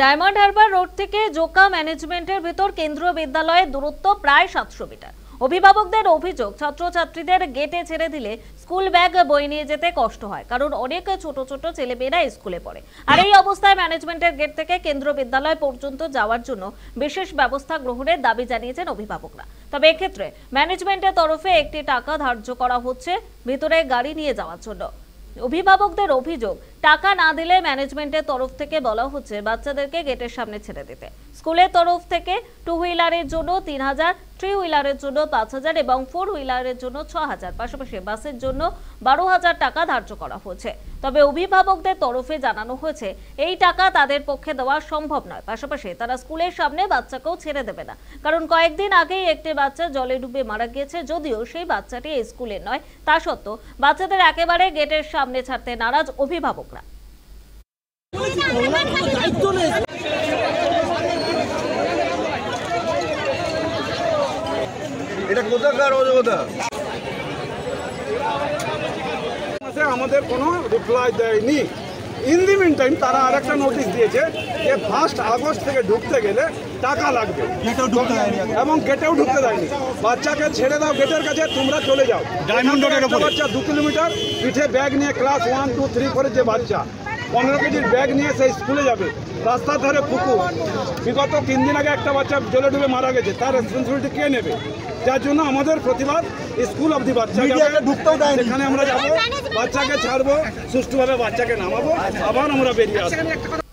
Diamond Harbour road থেকে জোকা ম্যানেজমেন্টের ভিতর কেন্দ্রীয় বিদ্যালয়ের দূরত্ব প্রায় 700 মিটার। অভিভাবকদের অভিযোগ, ছাত্রছাত্রীদের গেটে ছেড়ে দিলে স্কুল ব্যাগ বই নিয়ে যেতে কষ্ট হয়, কারণ অনেক ছোট ছোট ছেলেমেয়েরা স্কুলে পড়ে। আর এই অবস্থায় ম্যানেজমেন্টের গেট থেকে কেন্দ্রীয় বিদ্যালয় পর্যন্ত যাওয়ার জন্য বিশেষ ব্যবস্থা গ্রহণের দাবি জানিয়েছেন অভিভাবকরা। তবে এক্ষেত্রে ম্যানেজমেন্টের তরফে একটি টাকা ধার্য করা হচ্ছে ভিতরে গাড়ি নিয়ে যাওয়ার জন্য। অভিভাবকদের অভিযোগ, টাকা না দিলে ম্যানেজমেন্টের তরফ থেকে বলা হচ্ছে বাচ্চাদেরকে গেটের সামনে ছেড়ে দিতে। স্কুলের তরফ থেকে 2 হুইলারের জন্য 3000, 3 হুইলারের জন্য 5000 এবং 4 হুইলারের জন্য 6000, পাশাপাশি বাসের জন্য 12000 টাকা ধার্য করা হয়েছে। তবে অভিভাবকদের তরফে জানানো হয়েছে এই টাকা তাদের পক্ষে দেওয়া সম্ভব নয়। পাশাপাশি তারা স্কুলের সামনে বাচ্চাকেও ছেড়ে দেবে না, কারণ কয়েকদিন আগেই একটি বাচ্চা জলে ডুবে মারা গিয়েছে। যদিও সেই বাচ্চাটি স্কুলে নয়, তা সত্ত্বেও বাচ্চাদের একেবারে গেটের সামনে ছাড়তে নারাজ অভিভাবকরা। এটা কোথাকার অযোগ্যতা? আমাদের কোনো রিপ্লাই দেয়নি। ইন দি মিন টাইম তারা আরেকটা নোটিশ দিয়েছে যে 1 আগস্ট থেকে ঢুকতে গেলে টাকা লাগবে, এবং গেটেও ঢুকতে দেয়নি। বাচ্চাকে ছেড়ে দাও গেটের কাছে, তোমরা চলে যাও। ডায়মন্ড রোডের উপর বাচ্চা 2 কিলোমিটার পিঠে ব্যাগ নিয়ে ক্লাস 1, 2, 3 করে যে বাচ্চা 15 কেজির ব্যাগ নিয়ে সেই স্কুলে যাবে, রাস্তার ধারে পুকুর। বিগত 3 দিন আগে একটা বাচ্চা জলে ডুবে মারা গেছে, তার রেসপন্সিবিলিটি কে নেবে? যার জন্য আমাদের প্রতিবাদ, স্কুল অবধি বাচ্চা ঢুকতেও দেয়, সেখানে আমরা যাবো, বাচ্চাকে ছাড়বো, সুষ্ঠুভাবে বাচ্চাকে নামাবো, আবার আমরা বেরিয়ে আসবো।